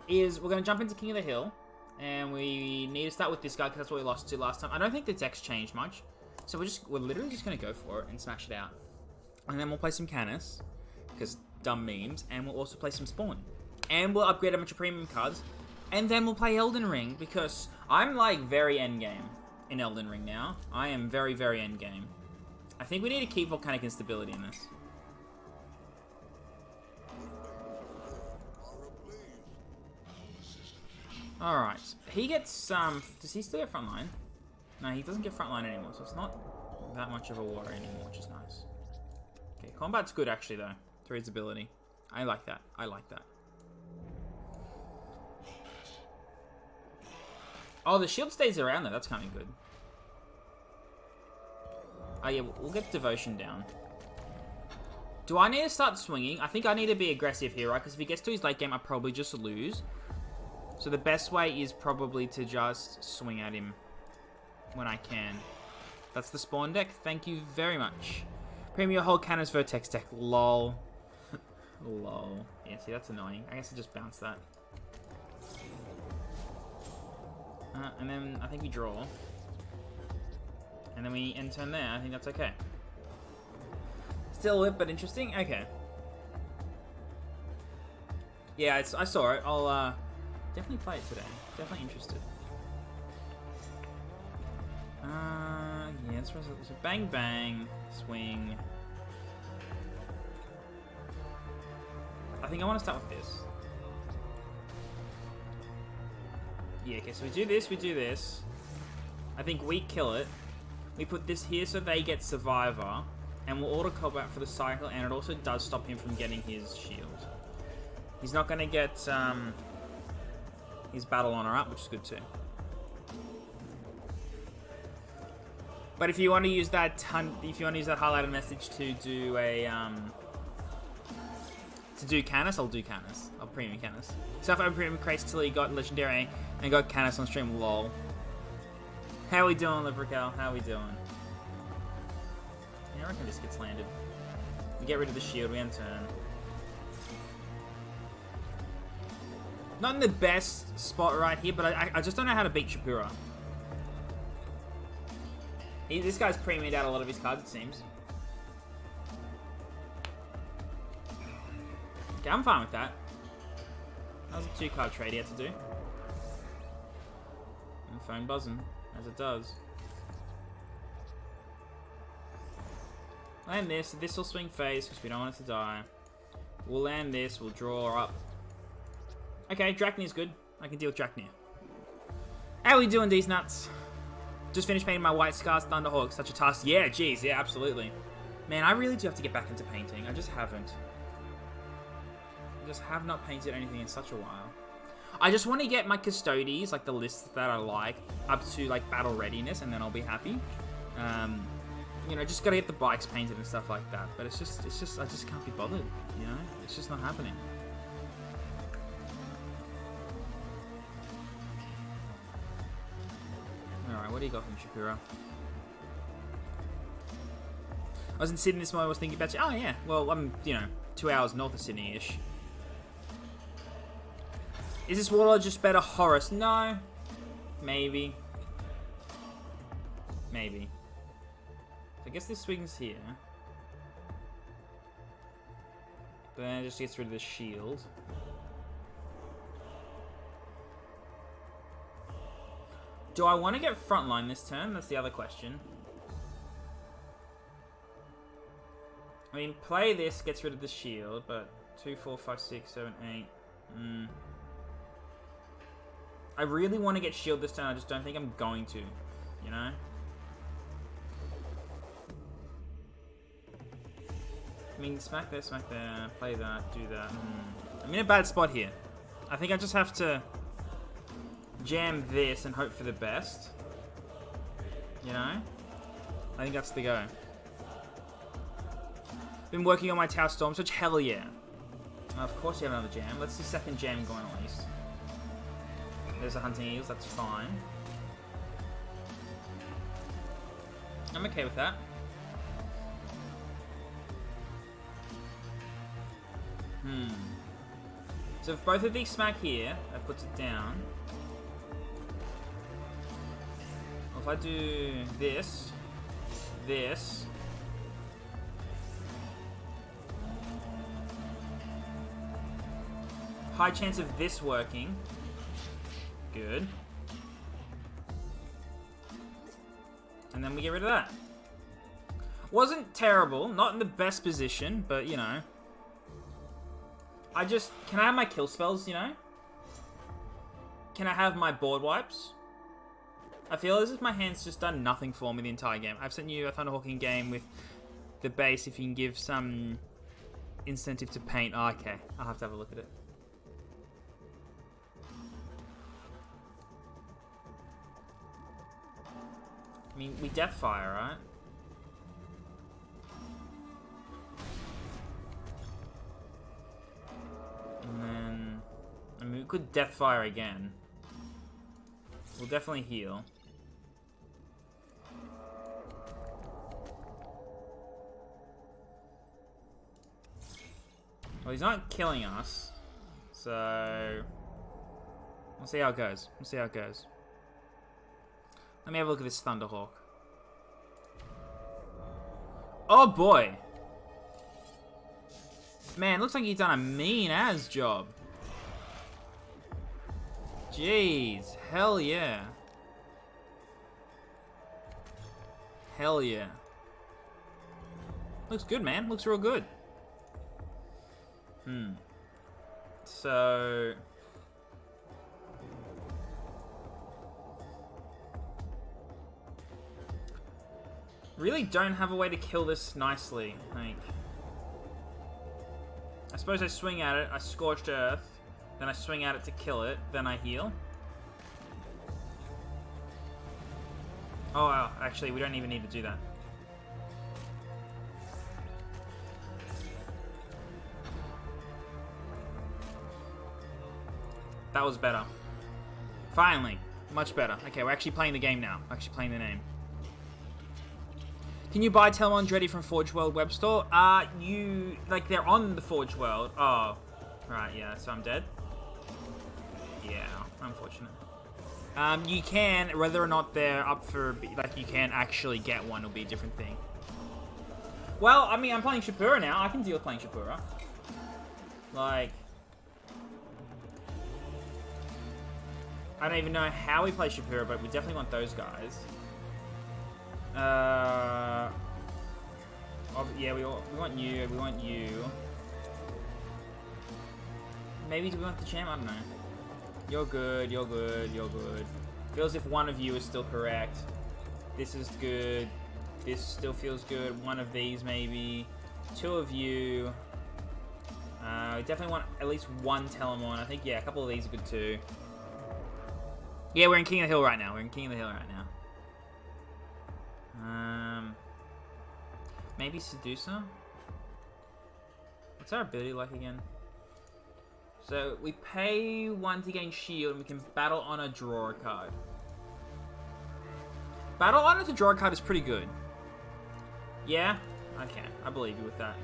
Is we're going to jump into King of the Hill, and we need to start with this guy because that's what we lost to last time. I don't think the deck's changed much, so we're literally just going to go for it and smash it out. And then we'll play some Canis, because dumb memes, and we'll also play some Spawn. And we'll upgrade a bunch of premium cards, and then we'll play Elden Ring, because I'm like very endgame in Elden Ring now. I am very, very endgame. I think we need to keep volcanic instability in this. Alright, he gets, does he still get frontline? No, he doesn't get frontline anymore, so it's not that much of a worry anymore, which is nice. Okay, combat's good actually though, through his ability. I like that, I like that. Oh, the shield stays around though, that's kind of good. Oh yeah, we'll get Devotion down. Do I need to start swinging? I think I need to be aggressive here, right? Because if he gets to his late game, I probably just lose. So the best way is probably to just swing at him when I can. That's the Spawn deck. Thank you very much. Premier Hold Canis Vertex deck. Lol. Lol. Yeah, see, that's annoying. I guess I just bounce that. And then I think we draw. And then we end turn there. I think that's okay. Still a bit, but interesting. Okay. Yeah, I saw it. I'll definitely play it today. Definitely interested. Yeah, so bang bang, swing. I think I want to start with this. Yeah, okay, so we do this. I think we kill it. We put this here so they get Survivor, and we'll auto combat for the cycle, and it also does stop him from getting his shield. He's not going to get his Battle Honor up, which is good too. But if you want to use that highlighted message to do a Canis, I'll do Canis. I'll premium Canis. So if I premium crates till he got legendary and got Canis on stream, lol. How we doing, Librical? How we doing? Yeah, I reckon this gets landed. We get rid of the shield, we end turn. Not in the best spot right here, but I just don't know how to beat Shapura. This guy's premiumed out a lot of his cards, it seems. Okay, I'm fine with that. That was a 2-card trade he had to do. And the phone buzzing, as it does. Land this. This will swing phase because we don't want it to die. We'll land this. We'll draw up. Okay, Draknir's good. I can deal with Draknir. How we doing, these nuts? Just finished painting my White Scars Thunderhawk. Such a task. Yeah, geez. Yeah, absolutely. Man, I really do have to get back into painting. I just haven't. I just have not painted anything in such a while. I just want to get my Custodies, like the lists that I like, up to like battle readiness, and then I'll be happy. You know, just gotta get the bikes painted and stuff like that. But it's just, I just can't be bothered. You know, it's just not happening. Alright, what do you got from Shapiro? I was in Sydney this morning, I was thinking about you. Oh yeah, well, I'm, you know, 2 hours north of Sydney-ish. Is this Warlord just better Horus? No. Maybe. Maybe. So I guess this swings here. But then it just gets rid of the shield. Do I want to get frontline this turn? That's the other question. I mean, play this, gets rid of the shield, but 2, 4, 5, 6, 7, 8. I really want to get shield this turn, I just don't think I'm going to, you know? I mean, smack there, play that, do that. I'm in a bad spot here. I think I just have to jam this and hope for the best. You know? I think that's the go. Been working on my Tower Storm Switch, hell yeah. Of course you have another jam. Let's see second jam going at least. There's a Hunting Eagles, that's fine. I'm okay with that. So if both of these smack here, that puts it down. If I do this, this. High chance of this working. Good. And then we get rid of that. Wasn't terrible, not in the best position, but you know. Can I have my kill spells, you know? Can I have my board wipes? I feel as if my hand's just done nothing for me the entire game. I've sent you a Thunderhawking game with the base if you can give some incentive to paint. Oh, okay, I'll have to have a look at it. I mean, we Deathfire, right? And then, I mean, we could Deathfire again. We'll definitely heal. Well, he's not killing us, so we'll see how it goes. We'll see how it goes. Let me have a look at this Thunderhawk. Oh boy! Man, looks like he's done a mean-ass job. Jeez, hell yeah. Hell yeah. Looks good, man. Looks real good. So... really don't have a way to kill this nicely, I think. I suppose I swing at it, I Scorched Earth, then I swing at it to kill it, then I heal. Oh, wow. Actually, we don't even need to do that. That was better. Finally. Much better. Okay, we're actually playing the game now. Actually playing the name. Can you buy Telmon Dreddy from Forge World web store? They're on the Forge World. Oh, right, yeah, so I'm dead. Yeah, unfortunate. You can, whether or not they're up for, you can actually get one will be a different thing. Well, I mean, I'm playing Shapura now. I can deal with playing Shapura. Like, I don't even know how we play Shapura, but we definitely want those guys. Yeah, we want you. We want you. Maybe do we want the champ? I don't know. You're good. You're good. You're good. Feels if one of you is still correct. This is good. This still feels good. One of these maybe. Two of you. We definitely want at least one Telemon. I think, yeah, a couple of these are good too. Yeah, we're in King of the Hill right now. We're in King of the Hill right now. Maybe Seducer? What's our ability like again? So, we pay 1 to gain shield, and we can battle on a draw card. Battle honor to draw a card is pretty good. Yeah? Okay, I believe you with that.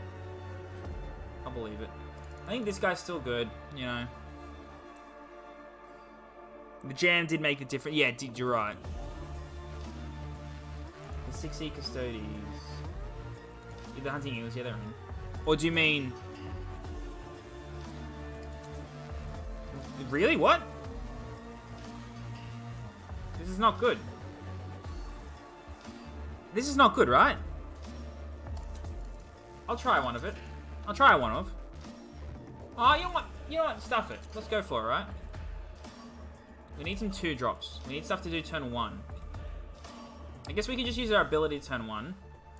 I believe it. I think this guy's still good, you know. The jam did make the difference. Yeah, you're right. The 6E Custodies. The Hunting Eagles, yeah, they're in. Or do you mean... Really? What? This is not good. This is not good, right? I'll try one of it. I'll try one of. Oh, you know what? You know what? Stuff it. Let's go for it, right? We need some 2-drops. We need stuff to do turn 1. I guess we can just use our ability to turn 1.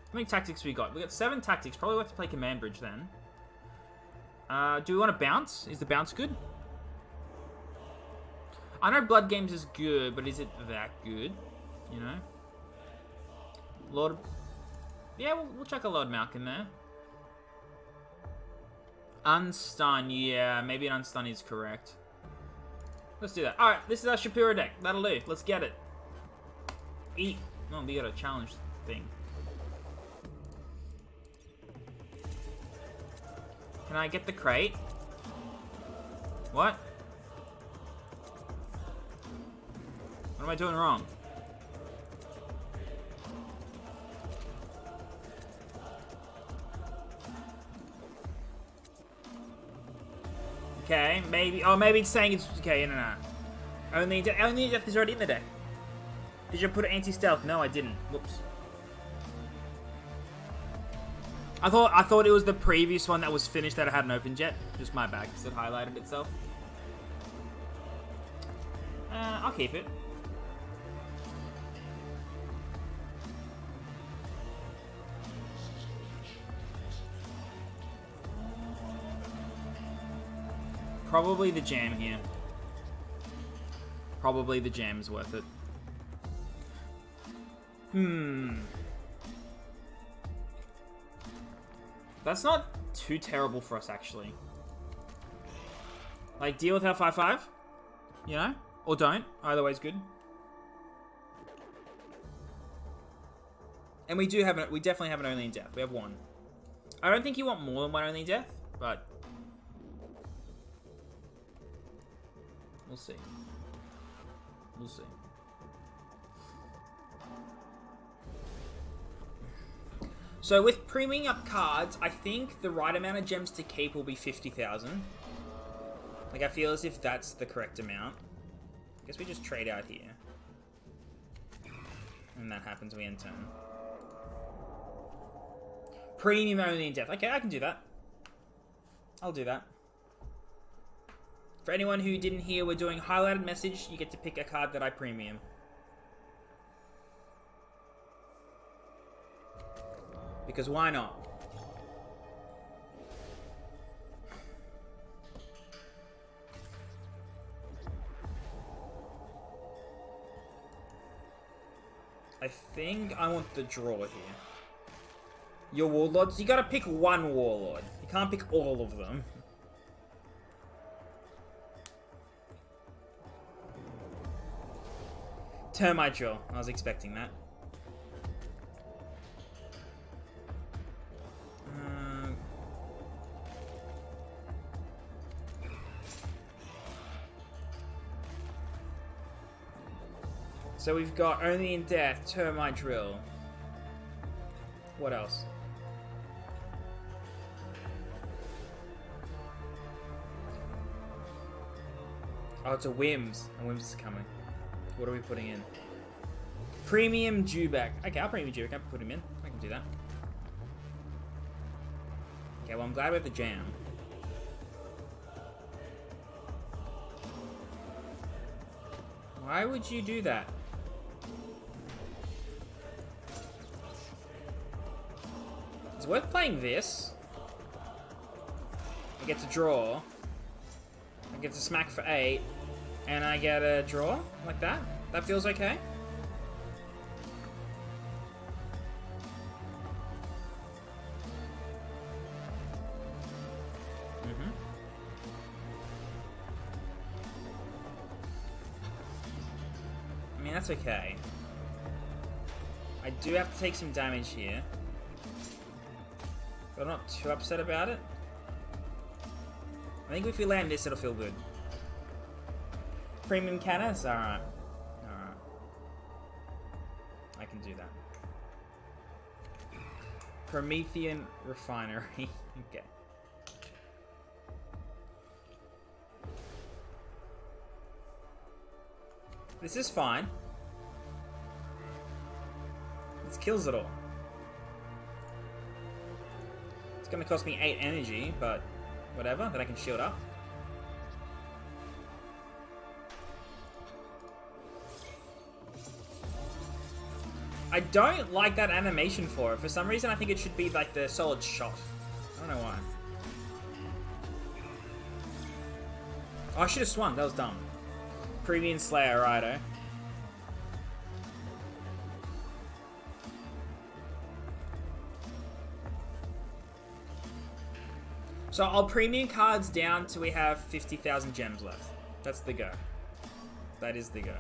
How many tactics we got? We got 7 tactics. Probably have to play Command Bridge then. Do we want to bounce? Is the bounce good? I know Blood Games is good, but is it that good? You know? Lord... Yeah, we'll chuck a Lord Malk in there. Unstun, yeah. Maybe an Unstun is correct. Let's do that. Alright, this is our Shapura deck. That'll do. Let's get it. Eat. Oh, we got a challenge thing. Can I get the crate? What? What am I doing wrong? Okay, maybe. Oh, maybe it's saying it's okay. No. Only death is already in the deck. Did you put anti-stealth? No, I didn't. Whoops. I thought it was the previous one that was finished that I hadn't opened yet. Just my bad, because it highlighted itself. I'll keep it. Probably the jam here. Probably the jam is worth it. That's not too terrible for us, actually. Like, deal with our 5/5, you know? Or don't. Either way's good. And we definitely have an only in death. We have one. I don't think you want more than one only in death, but we'll see. We'll see. So with premiuming up cards, I think the right amount of gems to keep will be 50,000. Like, I feel as if that's the correct amount. I guess we just trade out here. And that happens, we end turn. Premium only in death. Okay, I can do that. I'll do that. For anyone who didn't hear, we're doing highlighted message. You get to pick a card that I premium. Because why not? I think I want the draw here. Your warlords, you gotta pick one warlord. You can't pick all of them. Termite drill. I was expecting that. So we've got only in death, termite drill. What else? Oh, it's a Whims. A Whims is coming. What are we putting in? Premium Dewback. Okay, I'll premium Dewback. I can put him in. I can do that. Okay, well, I'm glad we have the jam. Why would you do that? It's worth playing this. I get to draw. I get to smack for 8. And I get a draw like that. That feels okay. I mean, that's okay. I do have to take some damage here. But I'm not too upset about it. I think if we land this, it'll feel good. Premium Canis? Alright. Alright. I can do that. Promethean Refinery. Okay. This is fine. This kills it all. It's gonna cost me 8 energy, but whatever, that I can shield up. I don't like that animation for it. For some reason, I think it should be like the solid shot. I don't know why. Oh, I should have swung. That was dumb. Premium Slayer, righto. So I'll premium cards down till we have 50,000 gems left. That's the go. That is the go.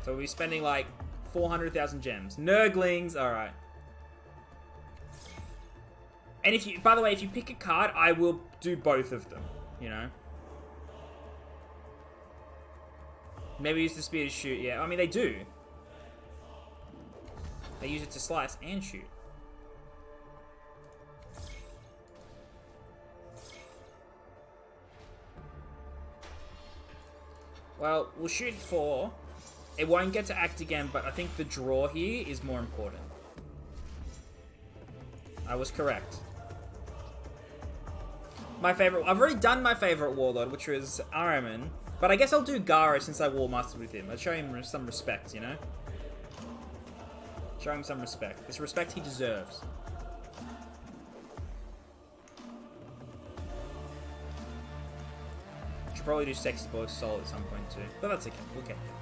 So we'll be spending like 400,000 gems. Nurglings, alright. And if you, by the way, if you pick a card, I will do both of them. you know? Maybe use the spear to shoot, yeah. I mean, they do. They use it to slice and shoot. Well, we'll shoot 4. It won't get to act again, but I think the draw here is more important. I was correct. My favorite... I've already done my favorite warlord, which was Araman. But I guess I'll do Garo since I war mastered with him. I'll show him some respect, you know? Show him some respect. This respect he deserves. Should probably do Sexy Boy Soul at some point too. But that's okay. We'll get there.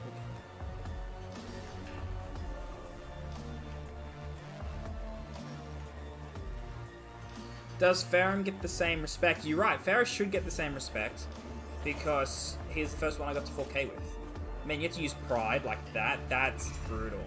Does Farron get the same respect? You're right. Farron should get the same respect because he's the first one I got to 4K with. I mean, you have to use Pride like that. That's brutal.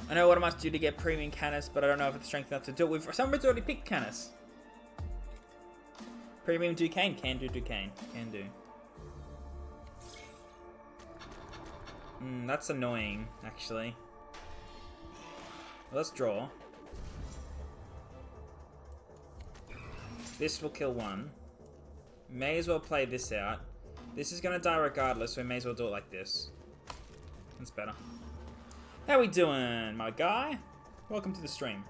I know what I must do to get premium Canis, but I don't know if it's strength enough to do it with. Someone's already picked Canis. Premium Duquesne. Can do Duquesne. Can do. That's annoying, actually. Let's draw. This will kill 1. May as well play this out. This is going to die regardless, so we may as well do it like this. That's better. How we doing, my guy? Welcome to the stream.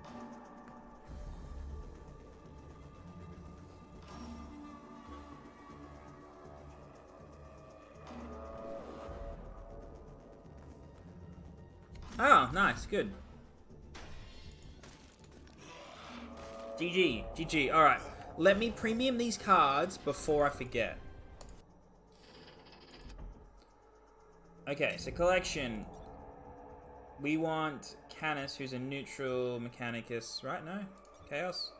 Oh, nice, good. GG, GG. Alright, let me premium these cards before I forget. Okay, so collection. We want Canis, who's a neutral Mechanicus, right? No? Chaos?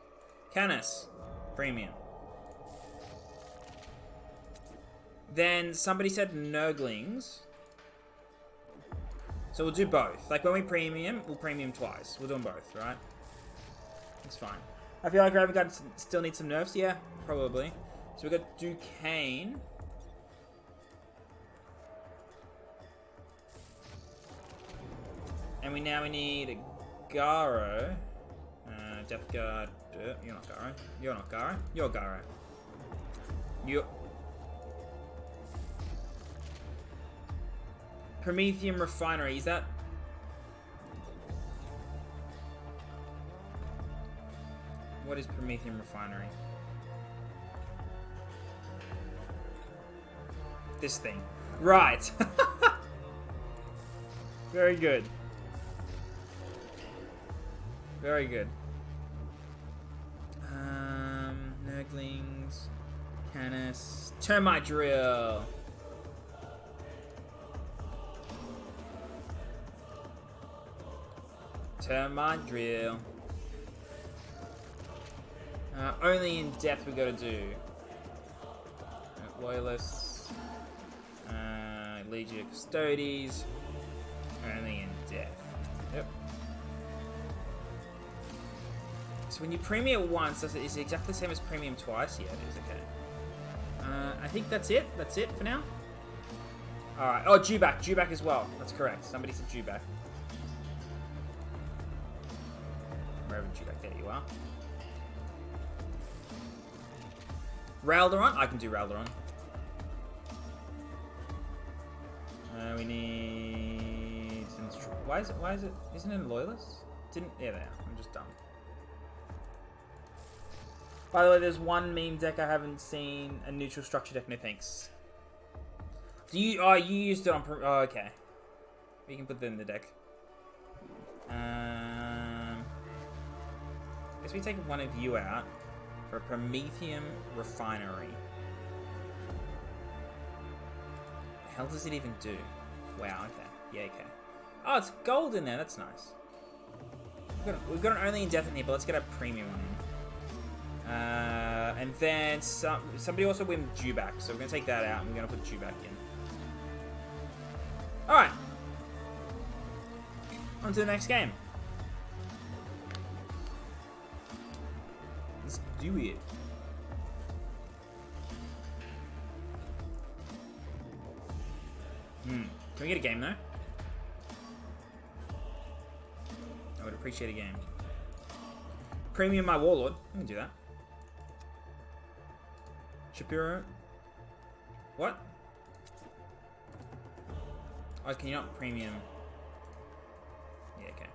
Canis. Premium. Then somebody said Nurglings. So we'll do both. Like when we premium, we'll premium twice. We'll do them both, right? It's fine. I feel like Raven Guard still needs some nerfs. Yeah, probably. So we've got Duquesne. And we need a Garo. Death Guard. You're not Garo. You're not Garo. You're Garo. You're... Prometheum Refinery, is that... What is Prometheum Refinery? This thing. Right! Very good. Very good. Nurglings. Canis. Termite Drill. Termite Drill. Only in depth we gotta do. Loyalists. Legion of Custodes. Only in depth. Yep. So when you premium once, is it exactly the same as premium twice? Yeah, it is, okay. I think that's it. That's it for now. Alright. Oh, Dewback. Dewback as well. That's correct. Somebody said Dewback. Wherever Dewback, there you are. Raldoron? I can do Raldoron. We need... Why is it... Isn't it a Loyalist? Didn't... Yeah, there. I'm just dumb. By the way, there's one meme deck I haven't seen. A neutral structure deck. No thanks. Do you... Oh, you used it on... Oh, okay. You can put that in the deck. I guess we take one of you out for a Prometheum Refinery. The hell does it even do? Wow, okay. Yeah, okay. Oh, it's gold in there. That's nice. We've got an only in death in here, but let's get a premium one in. And then somebody also went Dewback, so we're going to take that out and we're going to put Dewback in. Alright. On to the next game. Let's do it. Can we get a game though? I would appreciate a game. Premium my Warlord. I can do that. Shapiro. What? Oh, can you not premium? Yeah, okay.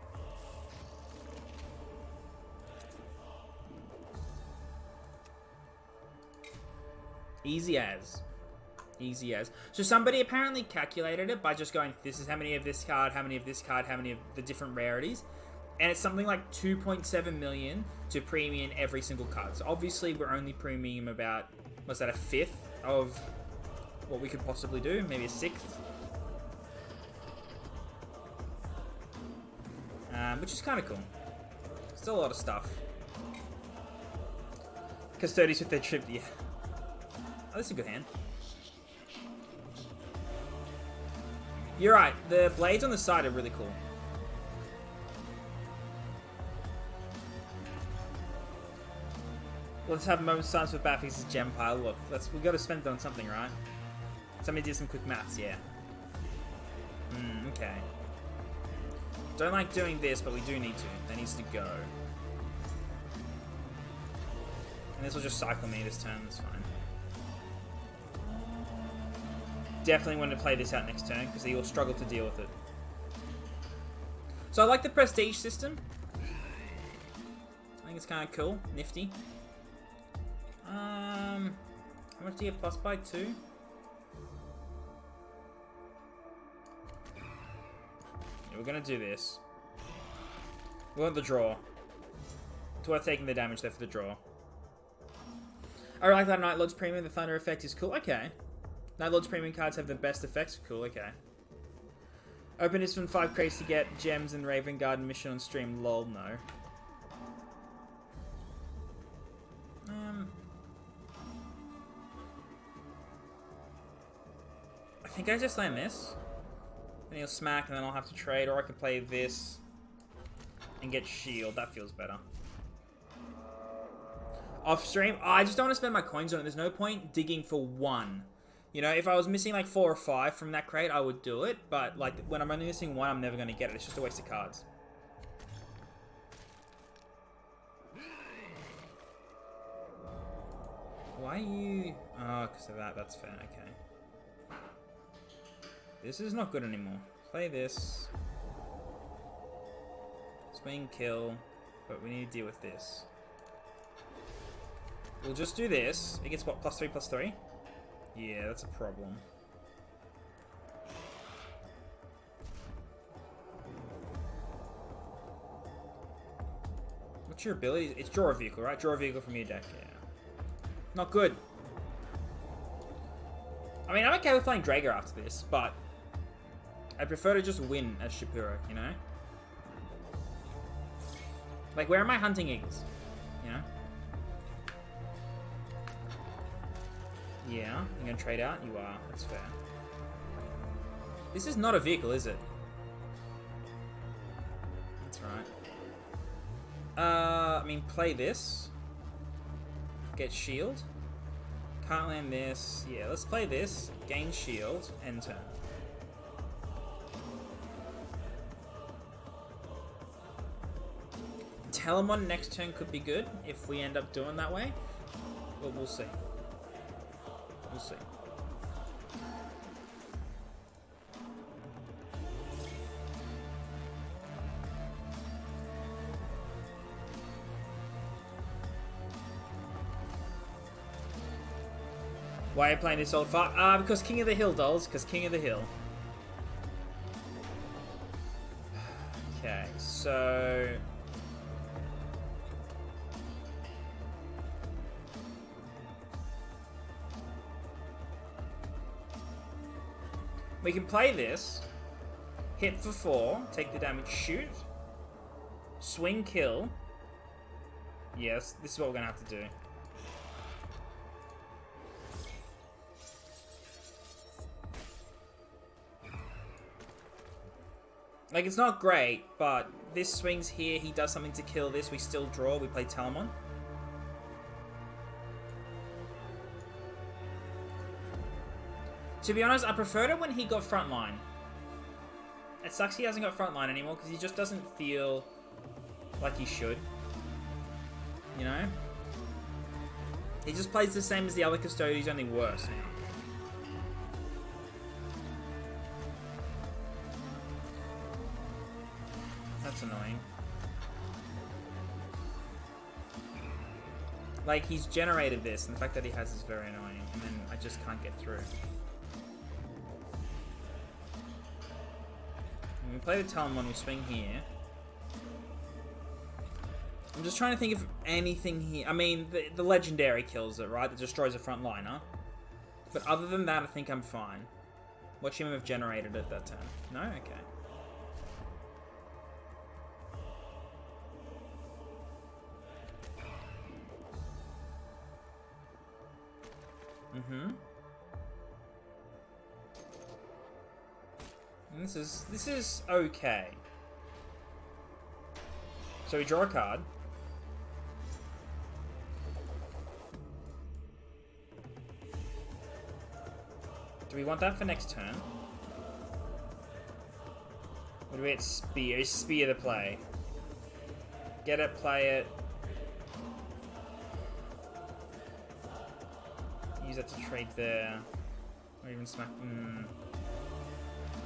Easy as. Easy as. So somebody apparently calculated it by just going, this is how many of this card, how many of this card, how many of the different rarities. And it's something like 2.7 million to premium every single card. So obviously we're only premium about, what's that, a fifth of what we could possibly do? Maybe a sixth? Which is kind of cool. Still a lot of stuff. Custodies with their trip, yeah. Oh, this is a good hand. You're right, the blades on the side are really cool. Let's have a moment's silence with Vapix's gem pile. Look, we've got to spend it on something, right? Somebody did some quick maths, yeah. Okay. Don't like doing this, but we do need to. That needs to go. And this will just cycle me this turn, that's fine. Definitely want to play this out next turn, because he will struggle to deal with it. So I like the prestige system. I think it's kind of cool, nifty. How much do you get plus by? 2? Yeah, we're gonna do this. We want the draw. It's worth taking the damage there for the draw. I like that Night Lord's Premium. The Thunder effect is cool. Okay. Night Lord's Premium cards have the best effects. Cool, okay. Open this from 5 crates to get gems and Raven Garden mission on stream. Lol, no. I think I just land this. Then he'll smack and then I'll have to trade, or I could play this and get shield. That feels better. Off stream? Oh, I just don't want to spend my coins on it. There's no point digging for 1. You know, if I was missing like 4 or 5 from that crate, I would do it. But like when I'm only missing 1, I'm never going to get it. It's just a waste of cards. Why are you... Oh, because of that. That's fair. Okay. This is not good anymore. Play this. Swing, kill. But we need to deal with this. We'll just do this. It gets what? +3/+3? Yeah, that's a problem. What's your ability? It's draw a vehicle, right? Draw a vehicle from your deck, yeah. Not good. I mean, I'm okay with playing Drager after this, but I prefer to just win as Shapiro, you know? Like, where are my hunting eagles? You know? Yeah, you're gonna trade out? You are, that's fair. This is not a vehicle, is it? That's right. I mean, play this. Get shield. Can't land this. Yeah, let's play this. Gain shield. End turn. Telemon next turn could be good if we end up doing that way. But we'll see. We'll see. Why are you playing this old fart? Because King of the Hill, dolls. Because King of the Hill. Okay, so... we can play this, hit for 4, take the damage, shoot, swing, kill. Yes, this is what we're gonna have to do. Like, it's not great, but this swings here, he does something to kill this, we still draw, we play Telamon. To be honest, I preferred it when he got frontline. It sucks he hasn't got frontline anymore, because he just doesn't feel like he should. You know? He just plays the same as the other Custodians, only worse now. That's annoying. Like, he's generated this, and the fact that he has is very annoying, and then I just can't get through. When we play the Telamon, we swing here. I'm just trying to think of anything here. I mean, the Legendary kills it, right? That destroys a frontliner. But other than that, I think I'm fine. Watch him have generated it that turn. No? Okay. Mm-hmm. And this is okay. So we draw a card. Do we want that for next turn? What do we get? Spear. Spear the play. Get it, play it. Use that to trade there. Or even smack.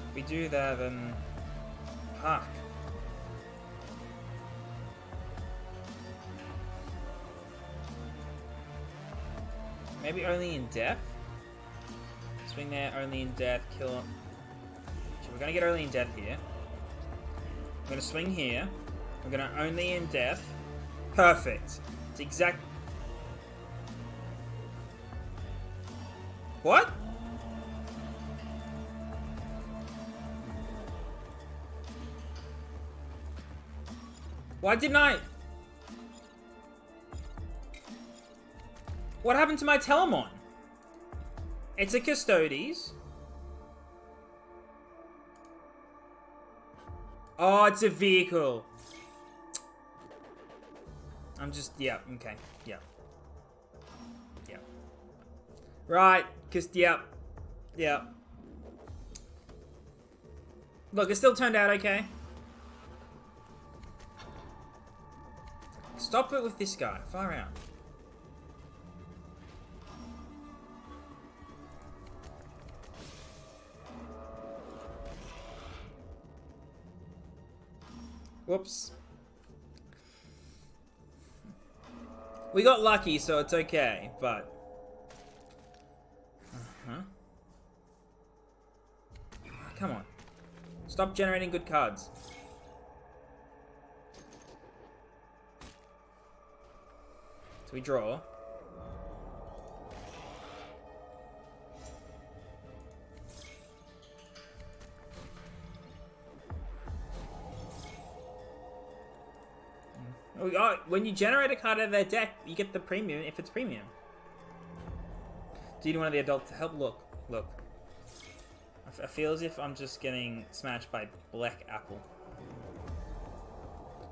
If we do that, then... Fuck. Maybe only in death? Swing there, only in death, kill him. So we're gonna get only in death here. I'm gonna swing here. We're gonna only in death. Perfect. It's exact... What? Why didn't I... What happened to my Telamon? It's a Custodes. Oh, it's a vehicle. I'm just... Yeah, okay. Yeah. Yeah. Right. Yeah. Yeah. Look, it still turned out okay. Stop it with this guy. Far out. Whoops. We got lucky, so it's okay, but... Come on. Stop generating good cards. So we draw. Oh, when you generate a card out of their deck, you get the premium if it's premium. Do you need one of the adults to help? Look. I feel as if I'm just getting smashed by Black Apple.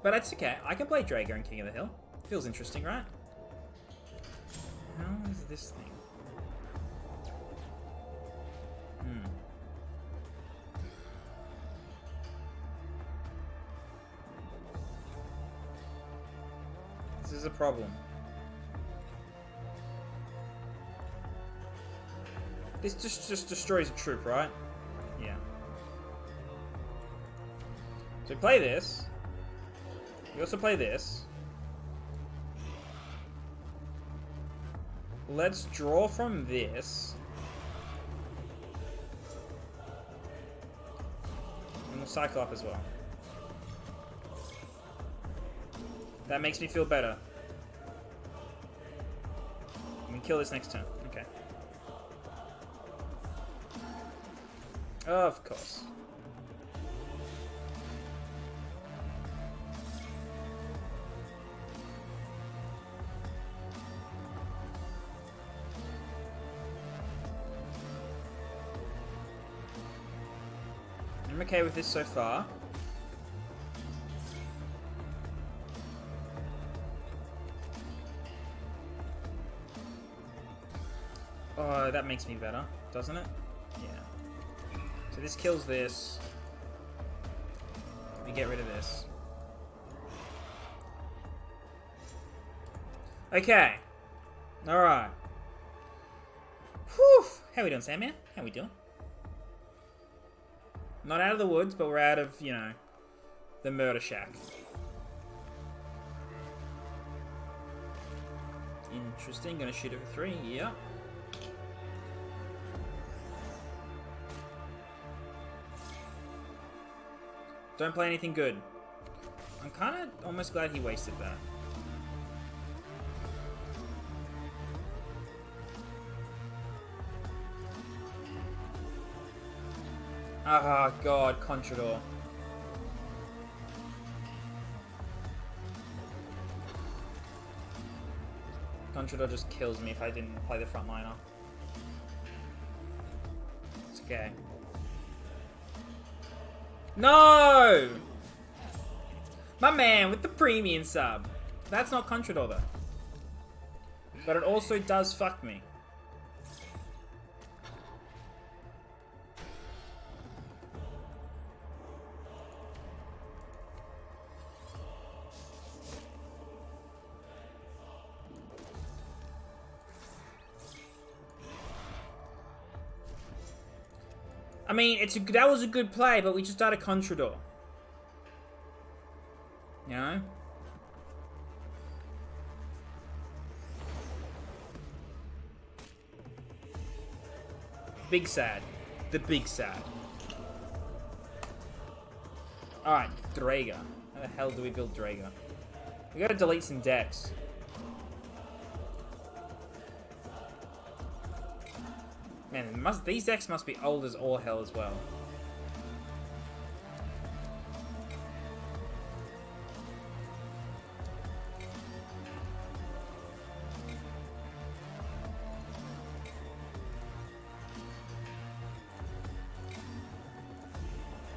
But that's okay. I can play Drago and King of the Hill. Feels interesting, right? How is this thing? This is a problem. This just destroys a troop, right? Yeah. So we play this. We also play this. Let's draw from this. And we'll cycle up as well. That makes me feel better. We can kill this next turn. Okay. Of course. I'm okay with this so far. Oh, that makes me better, doesn't it? Yeah. So this kills this. We get rid of this. Okay. Alright. Whew. How we doing, Sandman? How we doing? Not out of the woods, but we're out of, you know, the murder shack. Interesting. Gonna shoot it for 3. Yeah. Don't play anything good. I'm kind of almost glad he wasted that. Ah, God, Contrador. Contrador just kills me if I didn't play the frontliner. It's okay. No! My man with the premium sub. That's not Contrador though. But it also does fuck me. I mean, that was a good play, but we just died a Contrador. You know? Big sad. The big sad. Alright, Draga. How the hell do we build Draga? We gotta delete some decks. Man, these decks must be old as all hell as well.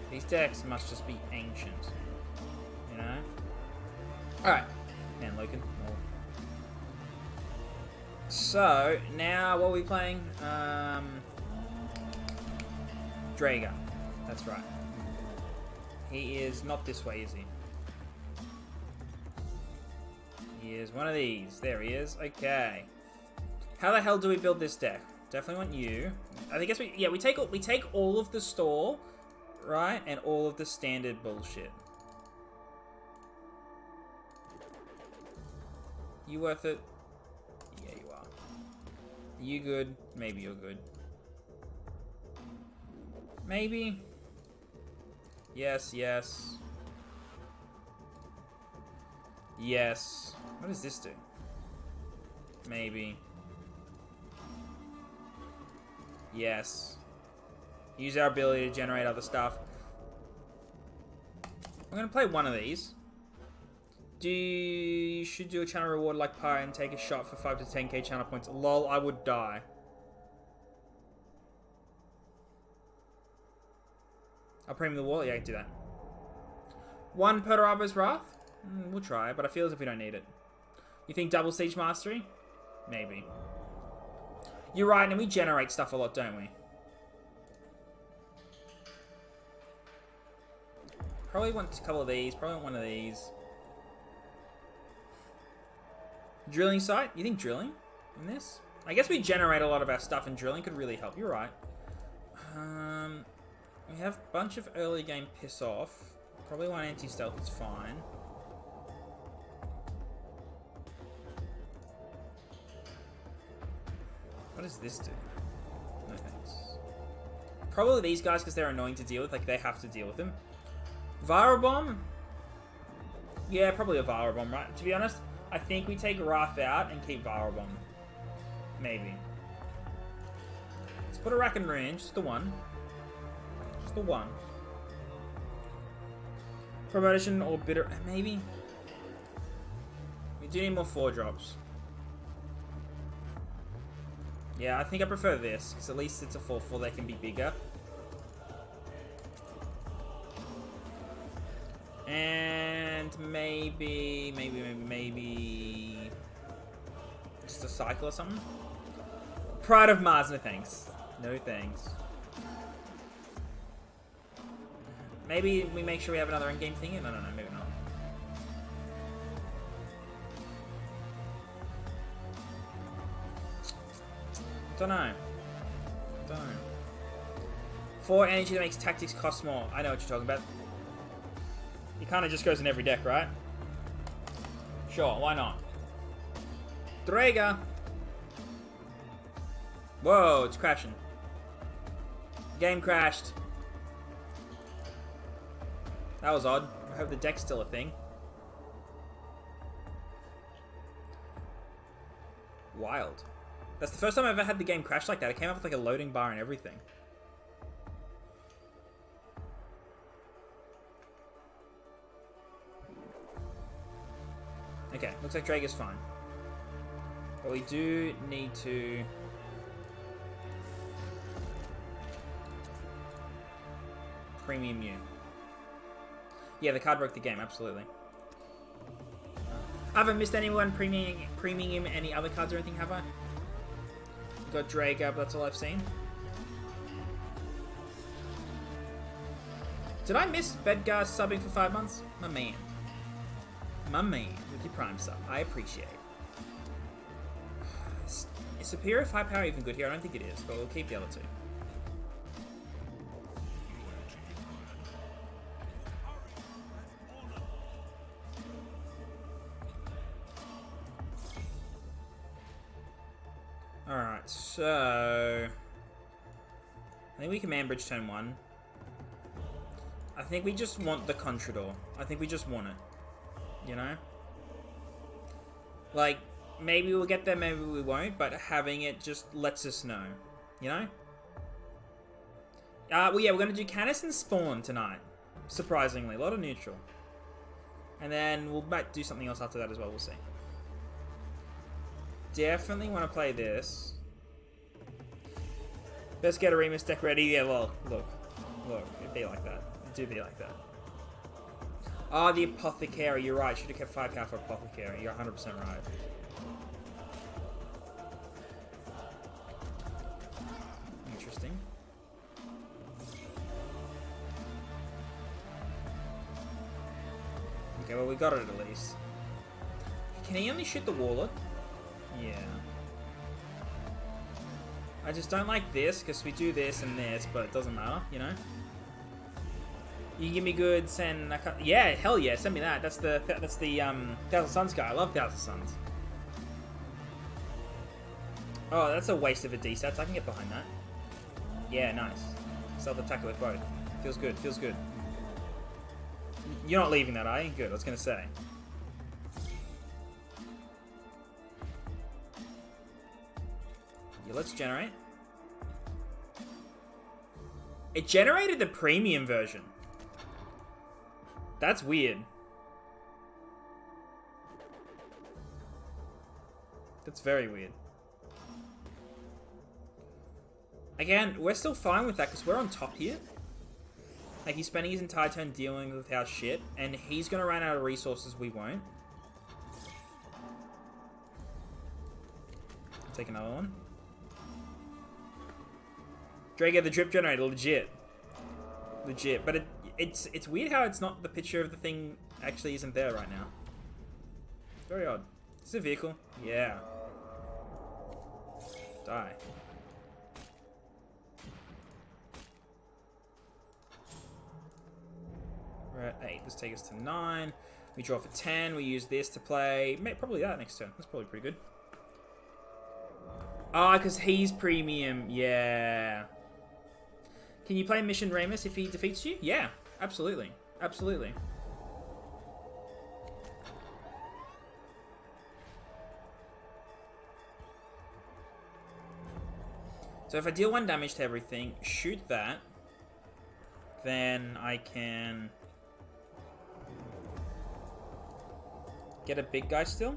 These decks must just be ancient. You know? Alright. Man, Loken. Oh. So, now what are we playing? Draga. That's right. He is not this way, is he? He is one of these. There he is. Okay. How the hell do we build this deck? Definitely want you. I guess we take all of the store, right? And all of the standard bullshit. You worth it? Yeah, you are. You good? Maybe you're good. Maybe. Yes, yes. Yes. What does this do? Maybe. Yes. Use our ability to generate other stuff. I'm gonna play one of these. You should do a channel reward like Pi and take a shot for 5 to 10k channel points. Lol, I would die. I'll premium the wall? Yeah, I can do that. 1 Perturabo's Wrath? We'll try, but I feel as if we don't need it. You think double Siege Mastery? Maybe. You're right, and we generate stuff a lot, don't we? Probably want a couple of these. Probably want one of these. Drilling site? You think drilling in this? I guess we generate a lot of our stuff, and drilling could really help. You're right. We have a bunch of early game piss off. Probably one anti-stealth is fine. What does this do? No thanks. Probably these guys because they're annoying to deal with. Like, they have to deal with them. Viral Bomb? Yeah, probably a Viral Bomb, right? To be honest, I think we take Wrath out and keep Viral Bomb. Maybe. Let's put a Rack and Range. Just the one. Just the one. Promotion or bitter. Maybe. We do need more 4-drops. Yeah, I think I prefer this, because at least it's a 4/4 that can be bigger. And maybe just a cycle or something. Pride of Mars, no thanks. No thanks. Maybe we make sure we have another in-game thingy? No, maybe not. Don't know. 4 energy that makes tactics cost more. I know what you're talking about. It kind of just goes in every deck, right? Sure, why not? Draga! Whoa, it's crashing. Game crashed. That was odd. I hope the deck's still a thing. Wild. That's the first time I've ever had the game crash like that. It came up with like a loading bar and everything. Okay, looks like Drake is fine. But we do need to... Premium you. Yeah, the card broke the game, absolutely. I haven't missed anyone premium any other cards or anything, have I? Got Drake up, that's all I've seen. Did I miss Bedgar subbing for 5 months? My man. My man, with your Prime sub. I appreciate it. Is Superior Firepower even good here? I don't think it is, but we'll keep the other two. Alright, so... I think we Command Bridge turn 1. I think we just want the Contrador. I think we just want it. You know? Like, maybe we'll get there, maybe we won't, but having it just lets us know. You know? Well, yeah, we're going to do Canis and Spawn tonight. Surprisingly. A lot of neutral. And then we'll might do something else after that as well, we'll see. Definitely want to play this. Let's get a Remus deck ready. Yeah, well, look, it'd be like that. It do be like that. Ah, the Apothecary. You're right. Should have kept 5 for Apothecary. You're 100% right. Interesting. Okay, well, we got it at least. Can he only shoot the Warlord? Yeah. I just don't like this, because we do this and this, but it doesn't matter, you know? You give me good, send... Yeah, hell yeah, send me that. That's the Thousand Suns guy. I love Thousand Suns. Oh, that's a waste of a D-stats. I can get behind that. Yeah, nice. Self-attacker with both. Feels good, feels good. You're not leaving that, are you? Good, I was going to say. Yeah, let's generate. It generated the premium version. That's weird. That's very weird. Again, we're still fine with that because we're on top here. Like, he's spending his entire turn dealing with our shit, and he's going to run out of resources, we won't. Take another one. Draga the drip generator, legit. Legit. But it's weird how it's not the picture of the thing actually isn't there right now. Very odd. It's a vehicle. Yeah. Die. We're at 8. This takes us to 9. We draw for 10. We use this to play. Probably that next turn. That's probably pretty good. Ah, because he's premium. Yeah. Can you play Mission Remus if he defeats you? Yeah, absolutely. Absolutely. So if I deal 1 damage to everything, shoot that, then I can get a big guy still.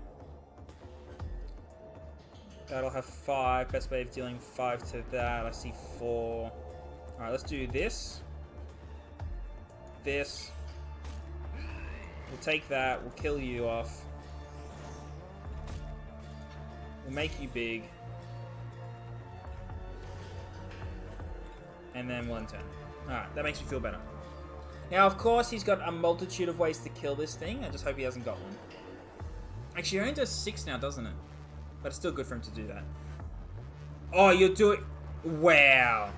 That'll have 5. Best way of dealing 5 to that. I see 4. Alright, let's do this. This. We'll take that. We'll kill you off. We'll make you big. and then we'll end turn. Alright, that makes me feel better. Now, of course, he's got a multitude of ways to kill this thing. I just hope he hasn't got one. Actually, he only does 6 now, doesn't it? But it's still good for him to do that. Oh, you're doing... Wow.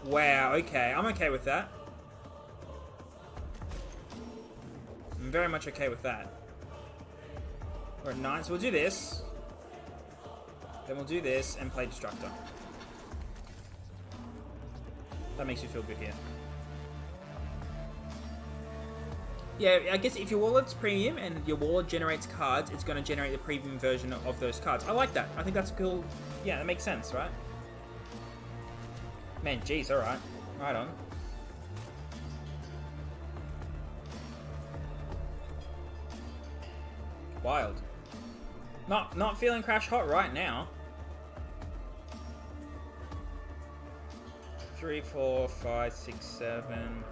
Wow, okay. I'm okay with that. I'm very much okay with that. We're at 9, so we'll do this. Then we'll do this and play Destructor. That makes you feel good here. Yeah, I guess if your wallet's premium and your wallet generates cards, it's going to generate the premium version of those cards. I like that. I think that's cool. Yeah, that makes sense, right? Man, geez, alright. Right on. Wild. Not feeling crash hot right now. 3, 4, 5, 6, 7.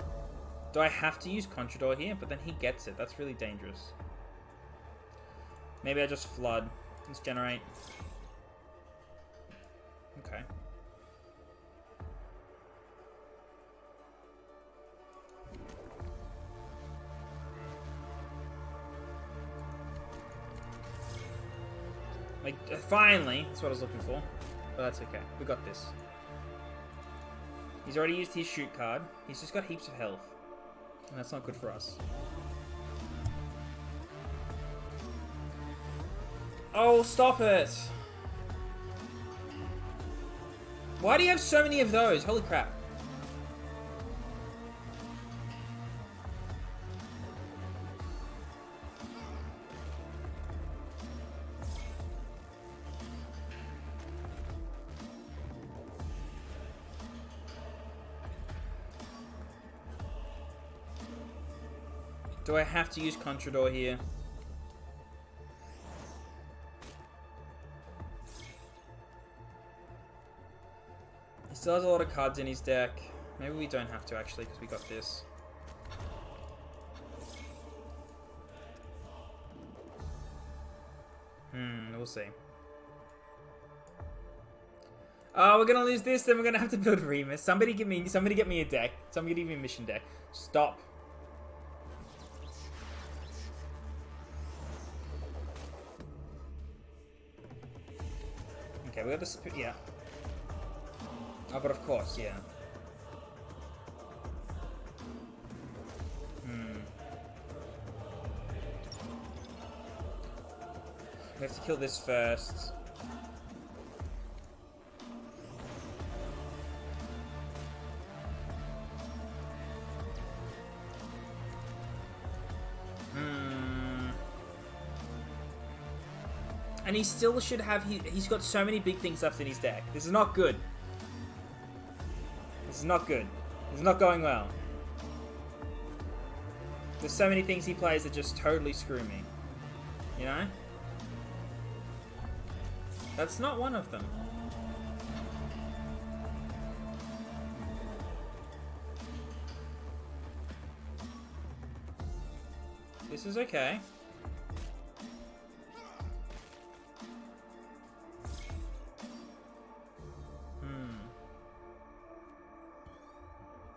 Do I have to use Contrador here? But then he gets it. That's really dangerous. Maybe I just flood. Let's generate. Okay. Like, finally! That's what I was looking for. But that's okay. We got this. He's already used his shoot card. He's just got heaps of health. And that's not good for us. Oh, stop it! Why do you have so many of those? Holy crap. Do I have to use Contrador here? He still has a lot of cards in his deck. Maybe we don't have to actually, because we got this. We'll see. Oh, we're gonna lose this, then we're gonna have to build Remus. Somebody get me a deck. Somebody give me a mission deck. Stop. Okay, we got this. Yeah. Oh, but of course, yeah. We have to kill this first. And he still should have... He's got so many big things left in his deck. This is not good. This is not good. This is not going well. There's so many things he plays that just totally screw me. You know? That's not one of them. This is okay.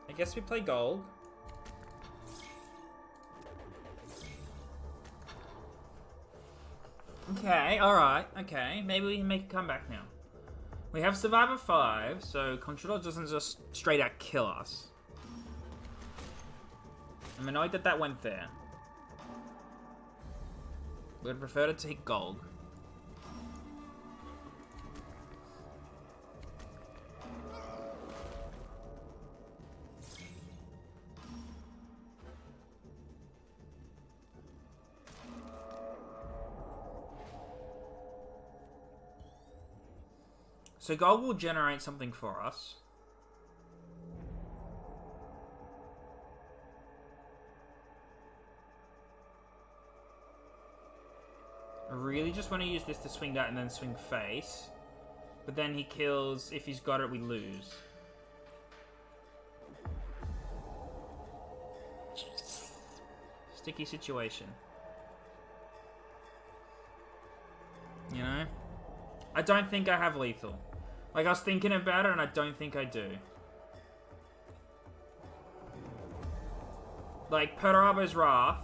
I guess we play gold. Okay, alright, okay. Maybe we can make a comeback now. We have Survivor 5, so Contrador doesn't just straight out kill us. I'm annoyed that that went there. We'd prefer to take gold. So gold will generate something for us. I really just want to use this to swing that and then swing face. But then he kills. If he's got it, we lose. Sticky situation. You know? I don't think I have lethal. Like, I was thinking about it, and I don't think I do. Like, Perturbo's Wrath,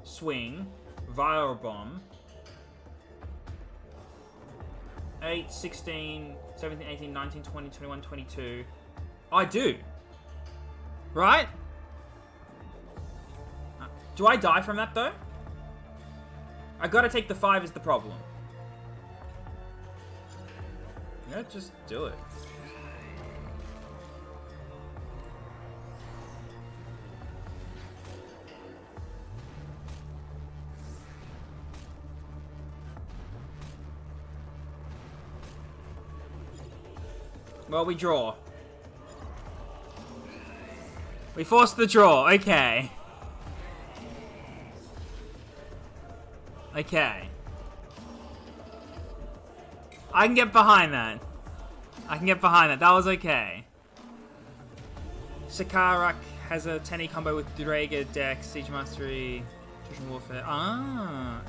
Swing, Vile Bomb, 8, 16, 17, 18, 19, 20, 21, 22. I do. Right? Do I die from that, though? I gotta take the 5 is the problem. Yeah, just do it. Well, we draw. We forced the draw. Okay. Okay. I can get behind that. I can get behind that. That was okay. Shakarak has a 10E combo with Draga, Dex, Siege Mastery, Traditional Warfare. Ah.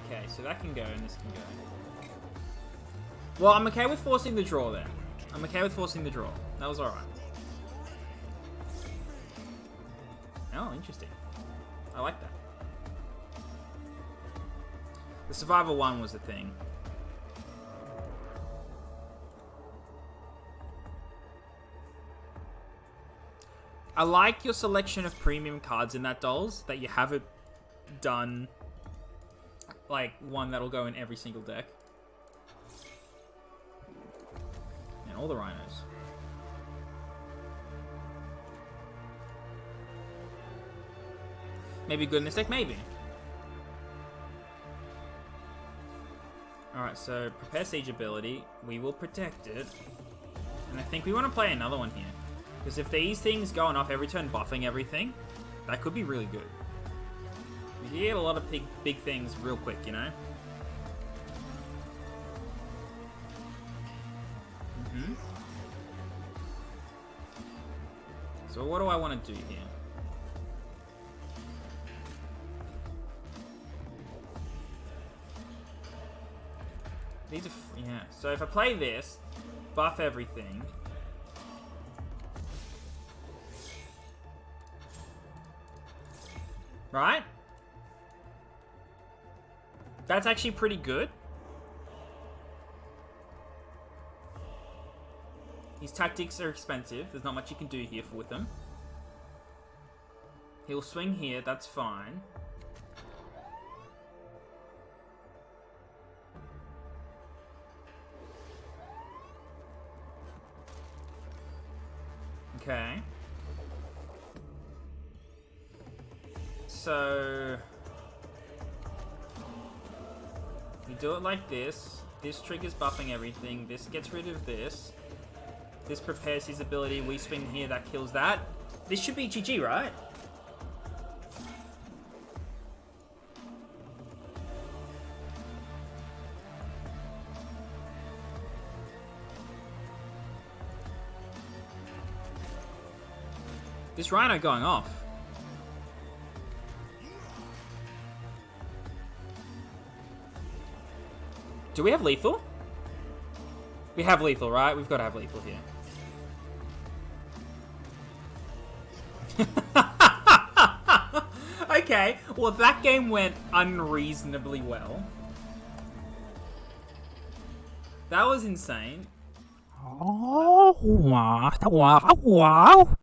Okay, so that can go and this can go. Well, I'm okay with forcing the draw then. I'm okay with forcing the draw. That was alright. Oh, interesting. I like that. The Survivor 1 was the thing. I like your selection of premium cards in that dolls, that you haven't done like one that'll go in every single deck. And all the rhinos. Maybe good in this deck, maybe. Alright, so prepare siege ability. We will protect it. And I think we want to play another one here. Because if these things going off every turn buffing everything, that could be really good. You get a lot of big things real quick, you know? So what do I want to do here? These are... yeah. So if I play this, buff everything... right? That's actually pretty good. His tactics are expensive. There's not much you can do here with them. He'll swing here. That's fine. Okay. So... we do it like this. This triggers buffing everything. This gets rid of this. This prepares his ability. We swing here. That kills that. This should be GG, right? This Rhino going off. Do we have lethal? We have lethal, right? We've got to have lethal here. Okay, well that game went unreasonably well. That was insane. Oh, wow, wow.